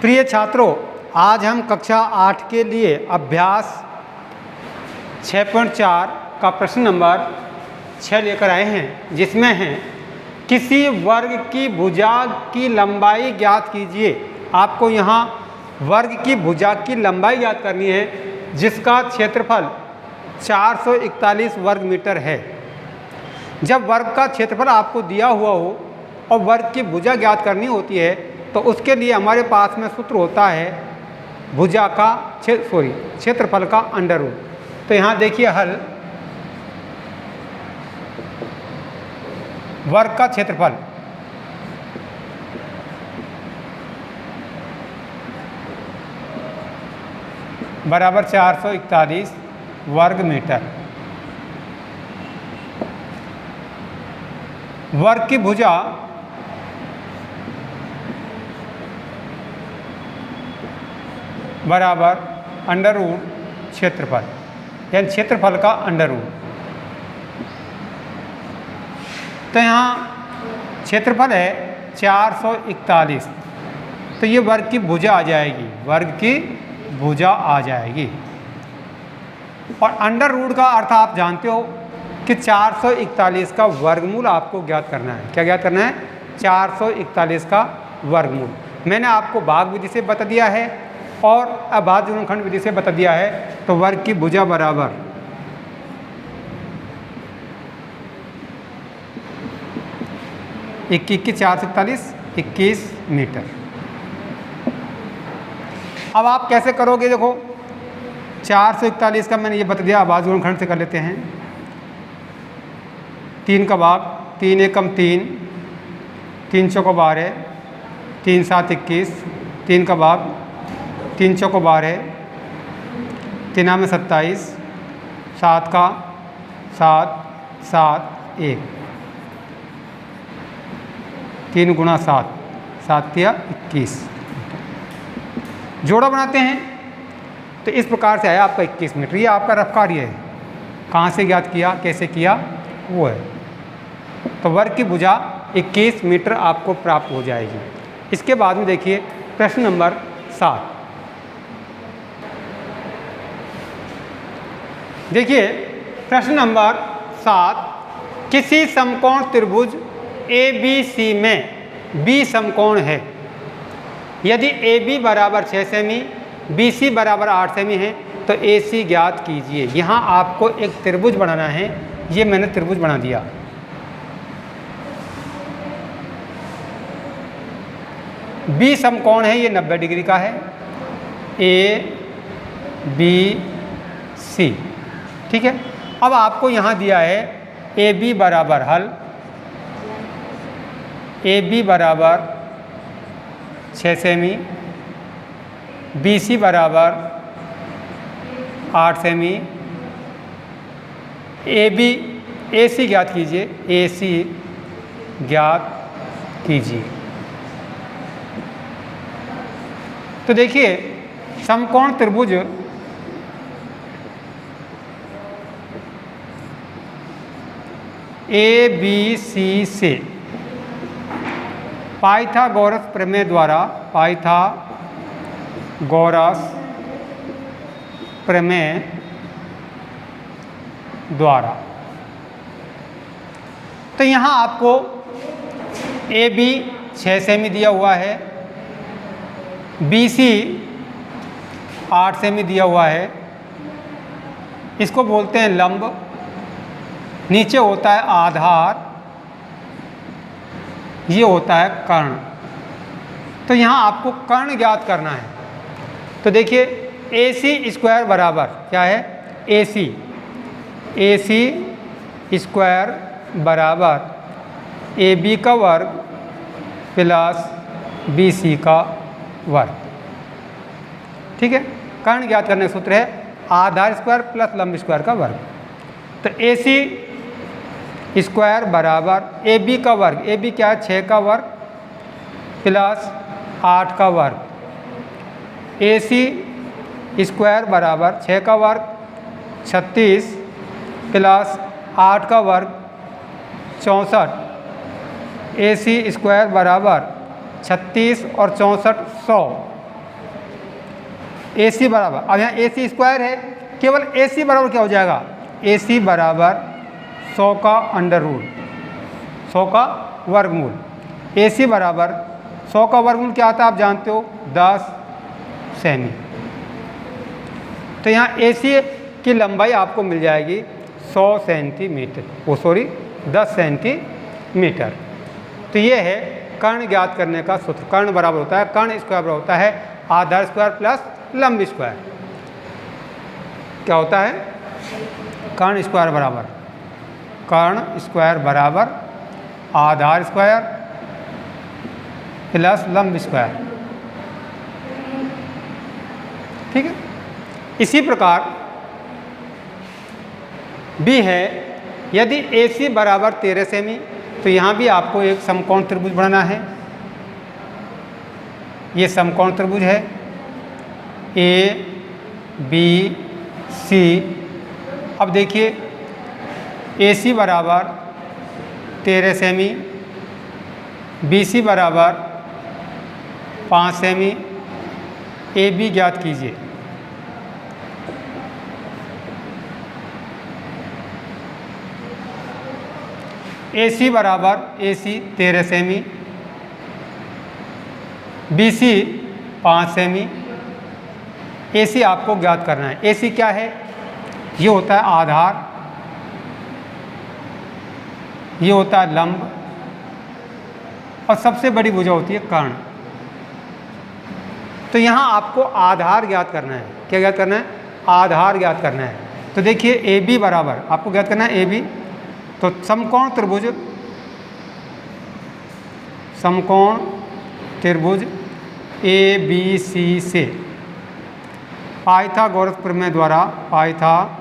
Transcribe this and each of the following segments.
प्रिय छात्रों, आज हम कक्षा 8 के लिए अभ्यास 6.4 का प्रश्न नंबर 6 लेकर आए हैं, जिसमें हैं किसी वर्ग की भुजा की लंबाई ज्ञात कीजिए। आपको यहाँ वर्ग की भुजा की लंबाई ज्ञात करनी है, जिसका क्षेत्रफल 441 वर्ग मीटर है। जब वर्ग का क्षेत्रफल आपको दिया हुआ हो और वर्ग की भुजा ज्ञात करनी होती है, तो उसके लिए हमारे पास में सूत्र होता है भुजा का क्षेत्रफल का अंडर रूट। तो यहाँ देखिए हल, वर्ग का क्षेत्रफल बराबर 441 वर्ग मीटर। वर्ग की भुजा बराबर अंडर रूट क्षेत्रफल, यानी क्षेत्रफल का अंडर रूट। तो यहाँ क्षेत्रफल है 441, तो ये वर्ग की भुजा आ जाएगी, वर्ग की भुजा आ जाएगी। और अंडर रूट का अर्थ आप जानते हो कि 441 का वर्गमूल आपको ज्ञात करना है। क्या ज्ञात करना है? 441 का वर्गमूल। मैंने आपको भाग विधि से बता दिया है और अभाज्य गुणनखंड विधि से बता दिया है। तो वर्ग की भुजा बराबर 21 मीटर। अब आप कैसे करोगे? देखो 441 का मैंने ये बता दिया, अभाज्य गुणनखंड से कर लेते हैं। 3 का भाग, 3 एकम 3, 3 चौको 12, 3 7 21, 3 का भाग, 3 चौको 12, 3 में 27, 7 का 7, 7 1, 3 गुणा 7, 7 या 21। जोड़ा बनाते हैं तो इस प्रकार से आया आपका 21 मीटर। ये आपका रफ कार्य है, कहाँ से ज्ञात किया, कैसे किया, वो है। तो वर्ग की भुजा 21 मीटर आपको प्राप्त हो जाएगी। इसके बाद में देखिए प्रश्न नंबर 7। देखिए प्रश्न नंबर 7, किसी समकोण त्रिभुज ABC में B समकोण है। यदि AB बराबर 6 सेमी, BC बराबर 8 सेमी है, तो AC ज्ञात कीजिए। यहाँ आपको एक त्रिभुज बनाना है, ये मैंने त्रिभुज बना दिया। B समकोण है, ये 90 डिग्री का है, ABC, ठीक है। अब आपको यहाँ दिया है AB बराबर हल, AB बराबर 6 सेमी, BC बराबर 8 सेमी, AC ज्ञात कीजिए, AC ज्ञात कीजिए। तो देखिए समकोण त्रिभुज ABC से पाइथागोरस प्रमेय द्वारा, पाइथागोरस प्रमेय द्वारा, तो यहाँ आपको AB 6 सेमी दिया हुआ है, BC 8 सेमी दिया हुआ है। इसको बोलते हैं लंब, नीचे होता है आधार, ये होता है कर्ण। तो यहाँ आपको कर्ण ज्ञात करना है। तो देखिए AC स्क्वायर बराबर क्या है? AC स्क्वायर बराबर AB का वर्ग प्लस BC का वर्ग, ठीक है। कर्ण ज्ञात करने का सूत्र है आधार स्क्वायर प्लस लंब स्क्वायर का वर्ग। तो AC स्क्वायर बराबर AB का वर्ग, AB क्या है? 6 का वर्ग प्लस 8 का वर्ग। AC स्क्वायर बराबर 6 का वर्ग 36 प्लस 8 का वर्ग 64। AC स्क्वायर बराबर 36 और 64 100, AC बराबर, अब यहाँ AC स्क्वायर है, केवल AC बराबर क्या हो जाएगा, AC बराबर 100 का अंडर रूट, 100 का वर्गमूल। AC बराबर 100 का वर्गमूल क्या आता है आप जानते हो, 10 सेमी। तो यहाँ AC की लंबाई आपको मिल जाएगी 100 सेंटीमीटर, 10 सेंटीमीटर। तो ये है कर्ण ज्ञात करने का सूत्र। कर्ण बराबर होता है, कर्ण स्क्वायर बराबर होता है आधार स्क्वायर प्लस लंब स्क्वायर। क्या होता है, कर्ण स्क्वायर बराबर, कर्ण स्क्वायर बराबर आधार स्क्वायर प्लस लंब स्क्वायर। ठीक है। इसी प्रकार भी है, यदि AC बराबर 13 सेमी, तो यहाँ भी आपको एक समकोण त्रिभुज बनाना है। ये समकोण त्रिभुज है ABC। अब देखिए AC बराबर 13 सेमी, BC बराबर 5 सेमी, AB ज्ञात कीजिए। AC बराबर 13 सेमी, BC 5 सेमी। AC आपको ज्ञात करना है। AC क्या है, ये होता है आधार, ये होता है लंब, और सबसे बड़ी भुजा होती है कर्ण। तो यहाँ आपको आधार ज्ञात करना है। क्या ज्ञात करना है, आधार ज्ञात करना है। तो देखिए AB बराबर आपको ज्ञात करना है AB, तो समकोण त्रिभुज, समकोण त्रिभुज ABC से पाइथागोरस प्रमेय द्वारा, पाइथागोरस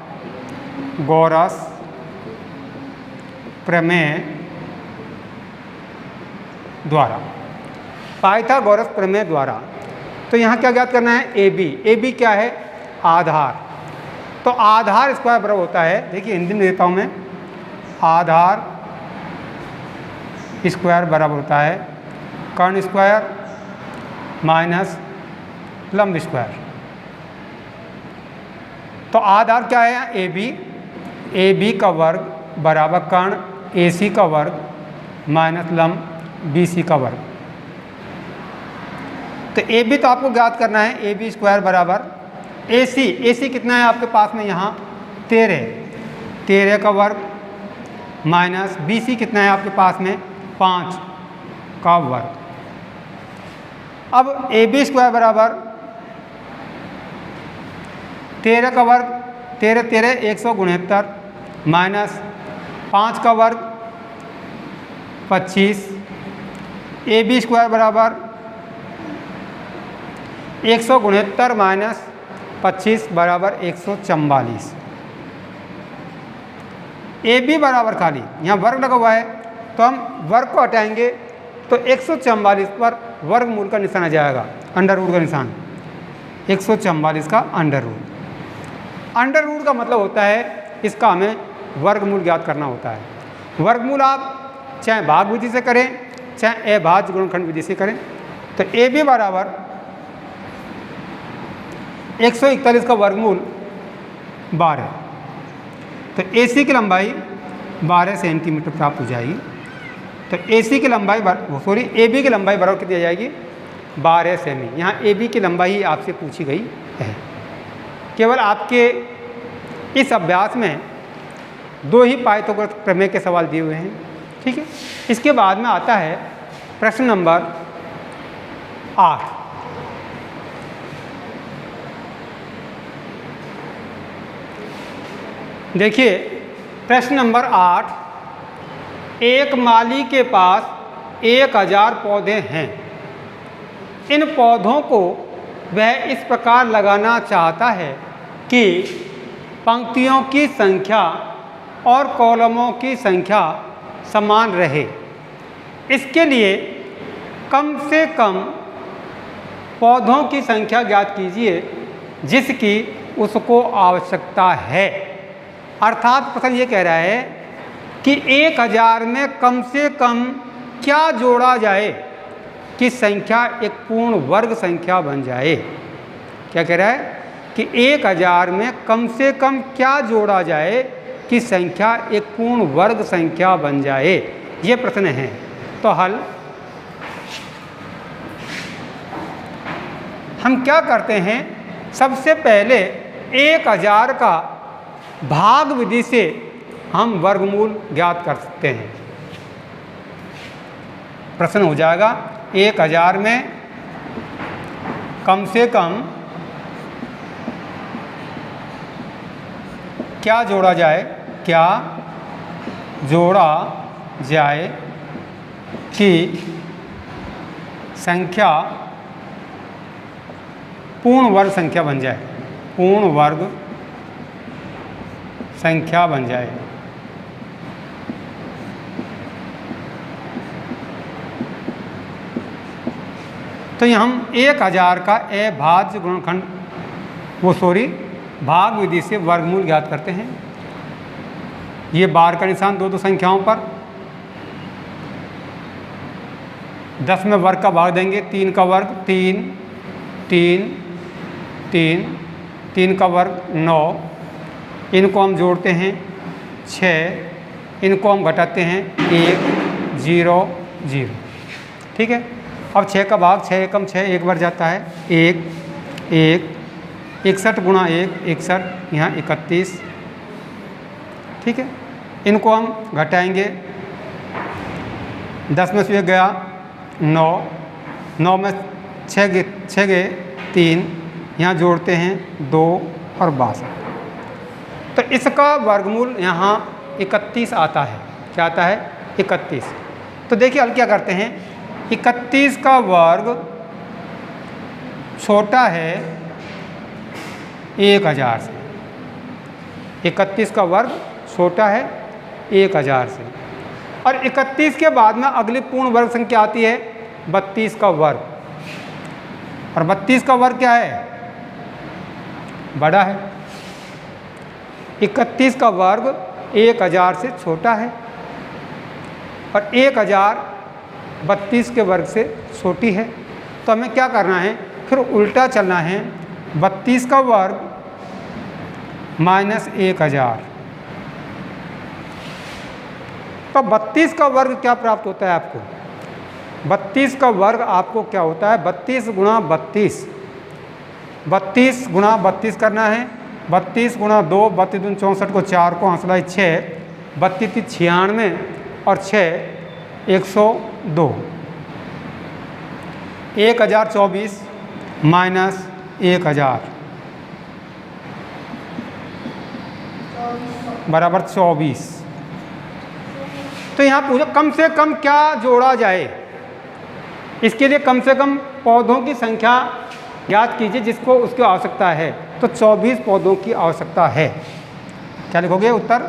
प्रमेय द्वारा, पाइथागोरस प्रमेय द्वारा। तो यहाँ क्या ज्ञात करना है, AB। AB क्या है, आधार। तो आधार स्क्वायर बराबर होता है, देखिए हिंदी में देता हूँ मैं, आधार स्क्वायर बराबर होता है कर्ण स्क्वायर माइनस लंब स्क्वायर। तो आधार क्या है, AB, AB का वर्ग बराबर कर्ण AC का वर्ग माइनस लंब BC का वर्ग। तो AB तो आपको ज्ञात करना है, AB स्क्वायर बराबर AC कितना है आपके पास में यहाँ 13 का वर्ग माइनस BC कितना है आपके पास में 5 का वर्ग। अब AB स्क्वायर बराबर 13 का वर्ग, 13 169 माइनस 5 का वर्ग 25। AB स्क्वायर बराबर 169 माइनस 25 बराबर 144। AB बराबर खाली यहाँ वर्ग लगा हुआ है, तो हम वर्ग को हटाएंगे तो 144 पर वर्गमूल का निशान आ जाएगा, अंडर रूट का निशान, 144 का अंडर रूट। अंडर रूट का मतलब होता है इसका हमें वर्गमूल ज्ञात करना होता है। वर्गमूल आप चाहे भाग विधि से करें चाहे अभाज्य गुणनखंड विधि से करें। तो AB बराबर 141 का वर्गमूल 12। तो AC की लंबाई 12 सेंटीमीटर प्राप्त हो जाएगी। तो AC की लंबाई AB की लंबाई बराबर कितनी आ जाएगी, 12 सेमी। यहाँ AB की लंबाई ही आपसे पूछी गई है। केवल आपके इस अभ्यास में 2 ही पाइथागोरस प्रमेय के सवाल दिए हुए हैं। ठीक है। इसके बाद में आता है प्रश्न नंबर 8। देखिए प्रश्न नंबर 8, एक माली के पास 1000 पौधे हैं। इन पौधों को वह इस प्रकार लगाना चाहता है कि पंक्तियों की संख्या और कॉलमों की संख्या समान रहे। इसके लिए कम से कम पौधों की संख्या ज्ञात कीजिए जिसकी उसको आवश्यकता है। अर्थात प्रश्न ये कह रहा है कि 1000 में कम से कम क्या जोड़ा जाए कि संख्या एक पूर्ण वर्ग संख्या बन जाए। क्या कह रहा है कि 1000 में कम से कम क्या जोड़ा जाए कि संख्या एक पूर्ण वर्ग संख्या बन जाए, ये प्रश्न है। तो हल हम क्या करते हैं, सबसे पहले 1000 का भाग विधि से हम वर्गमूल ज्ञात कर सकते हैं। प्रश्न हो जाएगा 1000 में कम से कम क्या जोड़ा जाए, क्या जोड़ा जाए कि संख्या पूर्ण वर्ग संख्या बन जाए, पूर्ण वर्ग संख्या बन जाए। तो ये हम 1000 का अभाज्य गुणनखंड भाग विधि से वर्गमूल ज्ञात करते हैं। ये बार का निशान दो दो संख्याओं पर, 10 में वर्ग का भाग देंगे, 3 का वर्ग 3, 3, 3, 3 का वर्ग 9, इनको हम जोड़ते हैं 6, इनको हम घटाते हैं 1, 0, 0। ठीक है, अब 6 का भाग 6 एकम 6, एक बार जाता है 1, 1, 61 गुणा 1, 61, यहाँ 31। ठीक है, इनको हम घटाएंगे, 10 में से 1 गया 9, 9 में 6 गए 3, यहाँ जोड़ते हैं 2 और 62। तो इसका वर्गमूल यहाँ 31 आता है। क्या आता है? 31। तो देखिए हल क्या करते हैं, 31 का वर्ग छोटा है 1000 से, 31 का वर्ग छोटा है 1000 से। और 31 के बाद में अगली पूर्ण वर्ग संख्या आती है 32 का वर्ग, और 32 का वर्ग क्या है? बड़ा है। 31 का वर्ग 1000 से छोटा है, और 1000 32 के वर्ग से छोटी है। तो हमें क्या करना है, फिर उल्टा चलना है, 32 का वर्ग माइनस 1000। तो 32 का वर्ग क्या प्राप्त होता है आपको? 32 का वर्ग आपको क्या होता है? 32 गुणा 32, 32 गुणा 32 करना है, 32 गुणा 2, 32 दूनी 64 को 4 को हंसलाई 6, 32 96 और 6 102, 1024 माइनस 1000 बराबर 24। तो यहाँ पूछो कम से कम क्या जोड़ा जाए, इसके लिए कम से कम पौधों की संख्या ज्ञात कीजिए जिसको उसकी आवश्यकता है। तो 24 पौधों की आवश्यकता है। क्या लिखोगे उत्तर?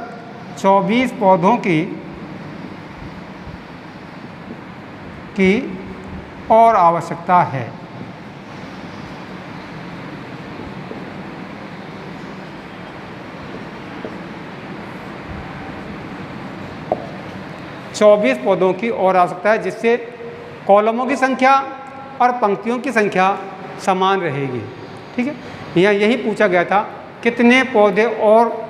24 पौधों की और आवश्यकता है। चौबीस पौधों की और आवश्यकता है, जिससे कॉलमों की संख्या और पंक्तियों की संख्या समान रहेगी। ठीक है, यहाँ यही पूछा गया था कितने पौधे और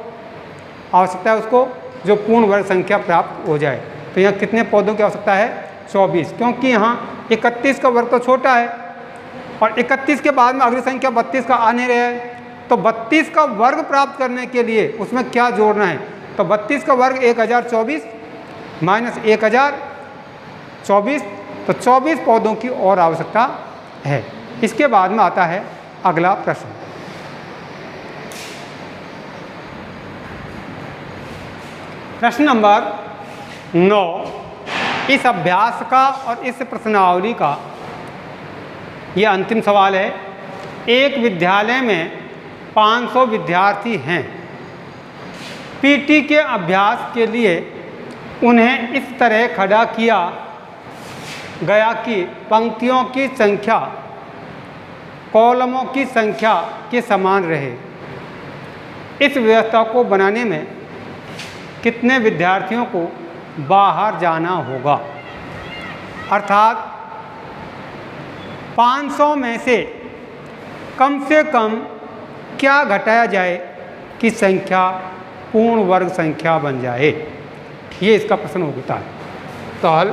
आवश्यकता है उसको जो पूर्ण वर्ग संख्या प्राप्त हो जाए। तो यहाँ कितने पौधों की आवश्यकता है? 24, क्योंकि यहाँ 31 का वर्ग तो छोटा है और 31 के बाद में अगली संख्या 32 का आ नहीं रहा है। तो 32 का वर्ग प्राप्त करने के लिए उसमें क्या जोड़ना है? तो 32 का वर्ग 1024 माइनस 1024, तो 24 पौधों की और आवश्यकता है। इसके बाद में आता है अगला प्रश्न। प्रश्न नंबर 9, इस अभ्यास का और इस प्रश्नावली का ये अंतिम सवाल है। एक विद्यालय में 500 विद्यार्थी हैं। पीटी के अभ्यास के लिए उन्हें इस तरह खड़ा किया गया कि पंक्तियों की संख्या कॉलमों की संख्या के समान रहे। इस व्यवस्था को बनाने में कितने विद्यार्थियों को बाहर जाना होगा? अर्थात 500 में से कम से कम क्या घटाया जाए कि संख्या पूर्ण वर्ग संख्या बन जाए, ये इसका प्रश्न होता है। तो हल,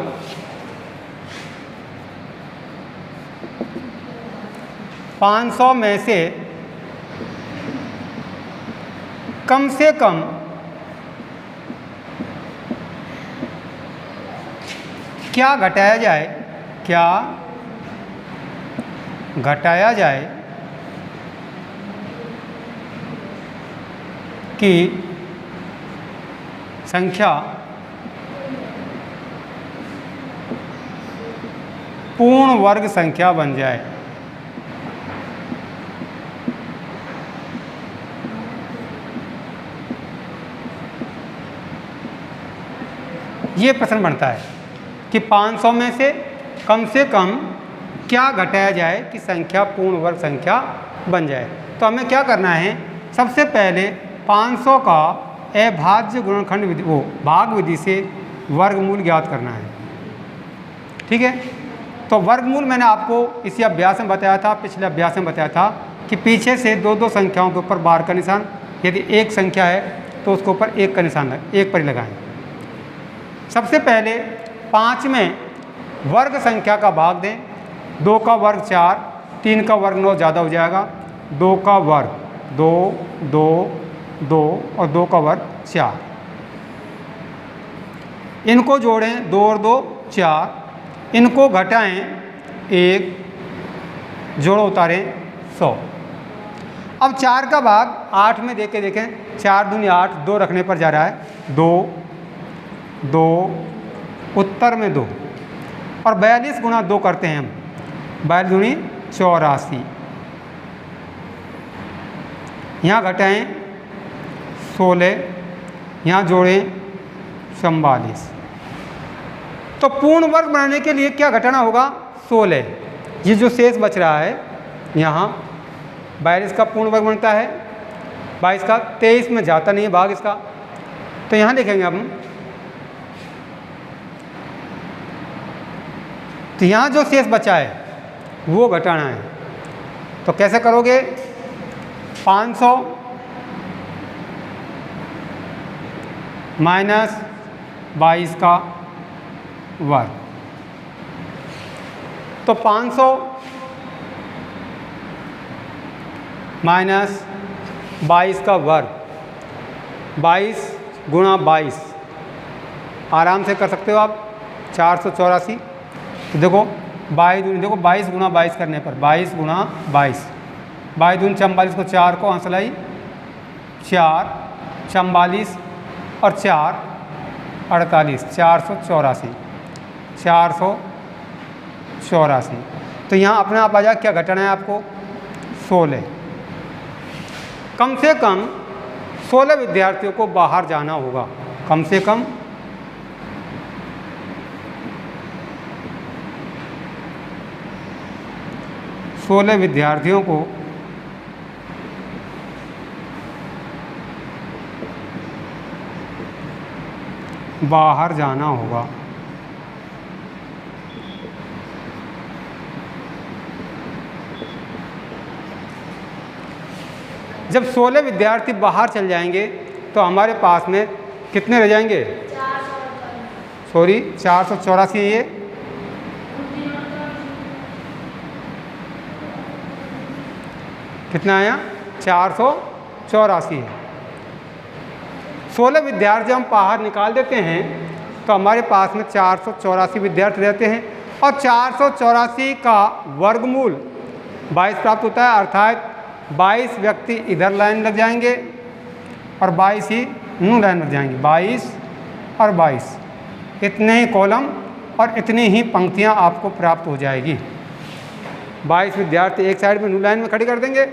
पाँच सौ में से कम क्या घटाया जाए कि संख्या पूर्ण वर्ग संख्या बन जाए। ये प्रश्न बनता है कि 500 में से कम क्या घटाया जाए कि संख्या पूर्ण वर्ग संख्या बन जाए। तो हमें क्या करना है, सबसे पहले 500 का अभाज्य गुणनखंड विधि, वो भाग विधि से वर्गमूल ज्ञात करना है। ठीक है, तो वर्गमूल मैंने आपको इसी अभ्यास में बताया था, पिछले अभ्यास में बताया था कि पीछे से दो संख्याओं के ऊपर बार का निशान, यदि एक संख्या है तो उसके ऊपर एक का निशान एक पर ही लगाएं। सबसे पहले 5 में वर्ग संख्या का भाग दें। 2 का वर्ग 4, 3 का वर्ग 9 ज़्यादा हो जाएगा, 2 का वर्ग 2, 2, 2 और 2 का वर्ग 4। इनको जोड़ें, 2 और 2 4, इनको घटाएं 1, जोड़ो उतारें 100। अब 4 का भाग 8 में देके देखें, 4 दूनी 8, 2 रखने पर जा रहा है 2, 2, उत्तर में 2 और 42 गुणा 2 करते हैं हम, 42 दूनी 84। यहाँ घटाएं 16, यहाँ जोड़ें 44। तो पूर्ण वर्ग बनाने के लिए क्या घटाना होगा, 16। ये जो शेष बच रहा है यहाँ 42 का पूर्ण वर्ग बनता है, 22 का 23 में जाता नहीं है भाग इसका, तो यहाँ देखेंगे हम, तो यहाँ जो शेष बचा है वो घटाना है। तो कैसे करोगे, 500 माइनस 22 का वर्ग, तो 500 माइनस 22 का वर्ग, 22 गुणा 22 आराम से कर सकते हो आप, 484। तो देखो 22 गुणा 22 करने पर 22 गुणा 22, 22 दूनी 44 को 4 को हंसलाई 4, 44 और 4 48, 484, 484। तो यहाँ अपने आप आ जाए, क्या घटाना है आपको, 16। कम से कम 16 विद्यार्थियों को बाहर जाना होगा, कम से कम 16 विद्यार्थियों को बाहर जाना होगा। जब 16 विद्यार्थी बाहर चल जाएंगे तो हमारे पास में कितने रह जाएंगे, 484। ये कितना आया, 484 है। 16 विद्यार्थी हम बाहर निकाल देते हैं तो हमारे पास में 484 विद्यार्थी रहते हैं और 484 का वर्गमूल 22 प्राप्त होता है, अर्थात 22 व्यक्ति इधर लाइन लग जाएंगे और 22 ही न्यू लाइन लग जाएंगे, 22 और 22, इतने ही कॉलम और इतनी ही पंक्तियां आपको प्राप्त हो जाएगी। 22 विद्यार्थी एक साइड में न्यू लाइन में खड़ी कर देंगे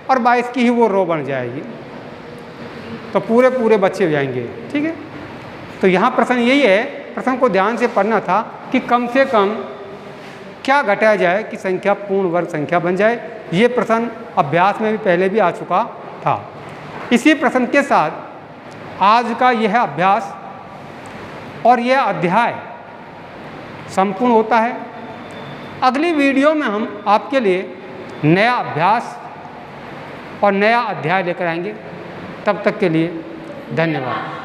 और 22 की ही वो रो बन जाएगी, तो पूरे बच्चे हो जाएंगे। ठीक है, तो यहाँ प्रश्न यही है, प्रश्न को ध्यान से पढ़ना था कि कम से कम क्या घटाया जाए कि संख्या पूर्ण वर्ग संख्या बन जाए। ये प्रश्न अभ्यास में भी पहले भी आ चुका था। इसी प्रश्न के साथ आज का यह अभ्यास और यह अध्याय संपूर्ण होता है। अगली वीडियो में हम आपके लिए नया अभ्यास और नया अध्याय लेकर आएंगे। तब तक के लिए धन्यवाद।